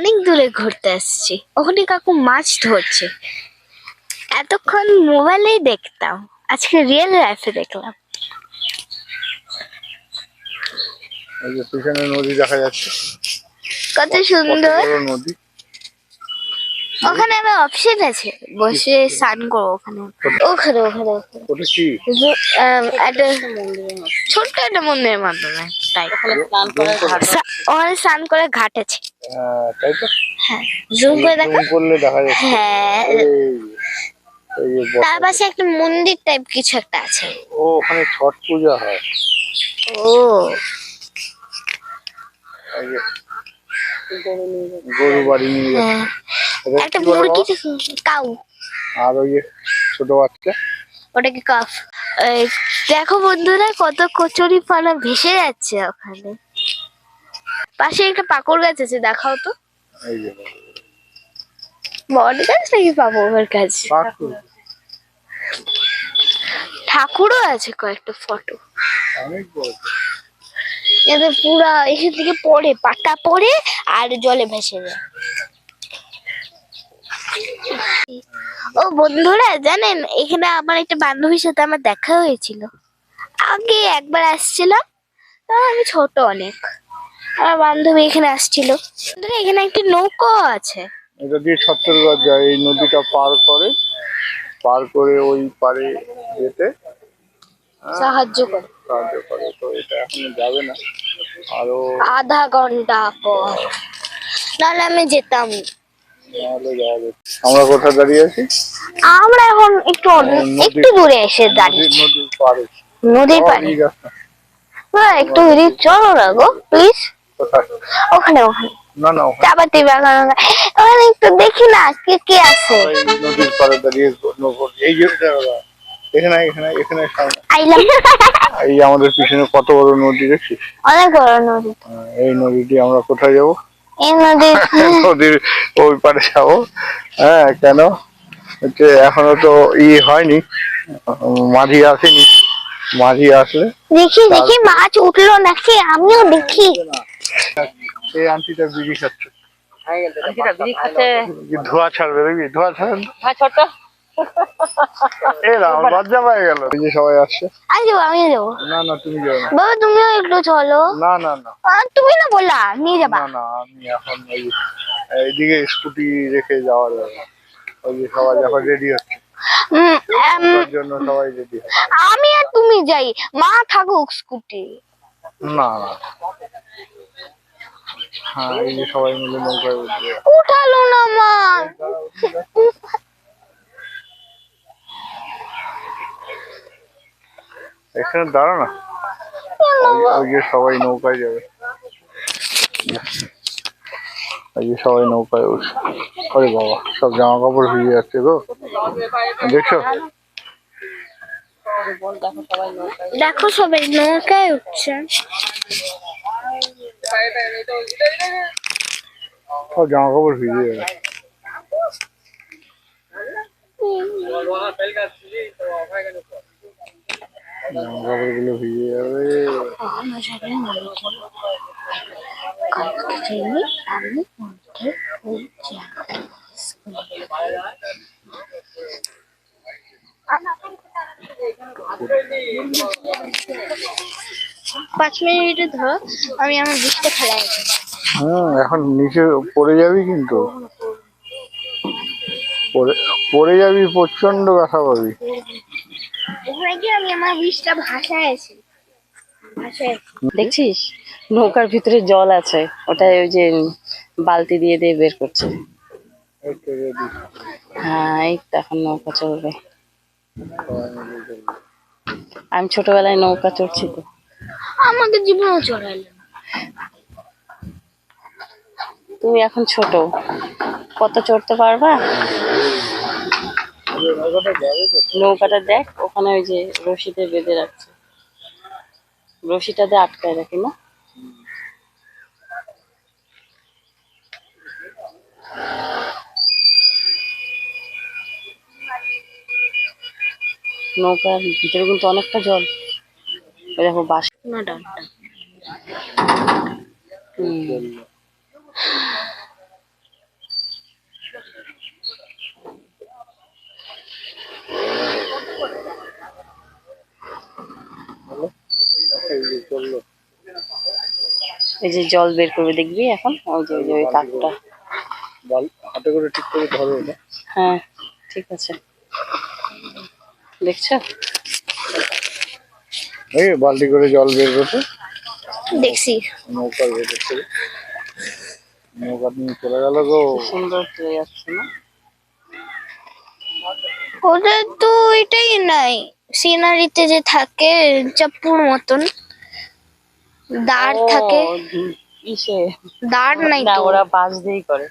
অনেক দূরে ঘুরতে আসছি, ওখানে কাকু মাছ ধরছে। এতক্ষণ মোবাইলেই দেখতাম, আজকে রিয়েল লাইফে দেখলাম। এই যে পিছনে নদী দেখা যাচ্ছে, কত সুন্দর নদী। ওখানে আমার অপশন আছে, বসে স্নান করবো ওখানে। ওখানে ওখানে ওটা কি? একটা ছোট্ট একটা মন্দিরের মাধ্যমে, তাই ওখানে স্নান করে ঘাট আছে। তাই তো, হ্যাঁ, জুম করে দেখো, করলে দেখা যাচ্ছে। হ্যাঁ, তার পাশে একটা মন্দির টাইপ কিছু একটা আছে। ও, ওখানে ছট পূজা হয়। ও, গরু বাড়ি নিয়ে যাচ্ছে। একটা মুরগি কাউ, আর ওই ছোট বাচ্চা, ওটা কি কাফ। দেখো বন্ধুরা, কত কচুরি পানা ভেসে যাচ্ছে ওখানে। পাশে একটা পাকড় গাছ আছে, দেখাও তো। বট গাছ নাকি পাকড় গাছ? ঠাকুরও আছে কয়েকটা ফটো। এতে পুরা এখান থেকে পড়ে, পাতা পড়ে আর জলে ভেসে যায়। ও বন্ধুরা, জানেন এখানে আমার একটা বান্ধবীর সাথে আমার দেখা হয়েছিল। আগে একবার আসছিলাম, আমি ছোট অনেক, আমার বান্ধবী এখানে আসছিল। এখানে একটা নৌকো আছে, এটা দিয়ে ছত্তরগড় যায়। এই নদীটা পার করে ওই পারে যেতে সাহায্য করে। তো এটা এখন যাবে না, আরো আধা ঘন্টা পর, নাহলে আমি যেতাম। আমরা কোথায় দাঁড়িয়ে আছি? আমরা এখন একটু দূরে এসে দাঁড়িয়েছি, নদীর পাড়ে। একটু চলো না গো প্লিজ, ওখানে ওখানে না না, চাপাতি বাগান, ওখানে একটু দেখি না কে কে আছে। নদীর পাড়ে দাঁড়িয়ে এই যে এখানে এখানে এখানে এই আমাদের পিছনে কত বড় নদী দেখছিস? অনেক বড় নদী। এই নদীটি আমরা কোথায় যাবো? এই নদীর ওই পারে যাবো। হ্যাঁ, কেন হচ্ছে এখনো তো হয়নি, মাঝি আসেনি। মাঝি আসলে দেখি দেখি মাছ উঠলো নাকি, আমিও দেখি। এই আন্টিটা বিড়ি খাচ্ছে, ধোঁয়া ছাড়বে, দেখবি ধোঁয়া ছাড়েন। লজ্জা পেয়ে গেল। এই যে সবাই আসছে। আমি যাবো, আমি যাবো। না না, তুমি যাও না। বাবা তুমিও একটু চলো। না না না, তুমি না বললা নিয়ে যাবা। না না, আমি এখন এইদিকে স্কুটি রেখে যাওয়া যাবে। ওই যে সবাই যখন রেডি হচ্ছে, জন্য সবাই রেডি হয়। আমি আর তুমি যাই, মা থাকুক স্কুটি। না না, হ্যাঁ, এই যে সবাই মিলে নৌকায় উঠবে। উঠালো না মা। এখানে দাঁড়া না, ওই যে সবাই নৌকায় যাবে। এই যে সবাই নৌকায় উঠছে। ওরে বাবা, সব জামা কাপড় ভিজে যাচ্ছে গো, দেখছো? দেখো সবাই নৌকায় উঠছে। সব জামা কাপড় ভিজে যাবে। জামা কাপড় গুলো ভিজে যাবে। পাঁচ মিনিটে ধরো, আমি আমার বৃষ্টি ফেলাই। এখন নিচে পড়ে যাবি, কিন্তু পড়ে যাবি, প্রচন্ড ব্যথা পাবি। আমি আমার বৃষ্টিটা ভাসায় আছি। দেখছিস নৌকার ভিতরে জল আছে, ওটা ওই যে বালতি দিয়ে দিয়ে বের করছে। হ্যাঁ, এই তো এখন নৌকা চলবে। আমি ছোটবেলায় নৌকা চড়ছি তো। আমাকে জীবনেও চড়াইলো। তুমি এখন ছোট, কত চড়তে পারবা? নৌকাটা দেখ, ওখানে ওই যে রশিতে বেঁধে রাখছে, রশিটাতে আটকায় রাখি না। নৌকার ভিতরে কিন্তু অনেকটা জল। দেখো বাস না ডানটা। যে চললো। এই যে জল বের করবে দেখবি এখন, ওই যে ওই কাকুটা। হাতে করে ঠিক করে ধরো ওটা। হ্যাঁ ঠিক আছে, দেখছো? এই বালতি করে জল বের করতে দেখছি। নৌকার ভেতর থেকে নৌকা নিয়ে চলে গেল গো। কি সুন্দর হয়ে যাচ্ছে না? ওটা তো এটাই নাই, সিনারিতে যে থাকে চাপ্পুর মতন দাঁড় ও, থাকে, ইসে দাঁড় নাই না, তো। ওরা বাঁশ দিয়েই করে।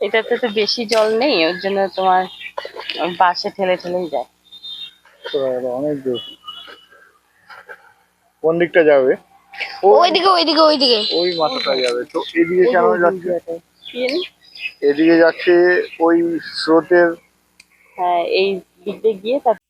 এটাতে তো বেশি জল নেই, ওর জন্য তোমার বাঁশে ঠেলে ঠেলেই যায়। চলে গেল অনেক দূর। কোন দিকটা যাবে? ওইদিকে ওইদিকে ওইদিকে। ওই মাথাটা যাবে তো, এদিকে ওই যে কেন ওই যাচ্ছে? জায়গাটায়। কি জানি? এদিকে যাচ্ছে ওই স্রোতের। হ্যাঁ, এই দিক দিয়ে গিয়ে তারপর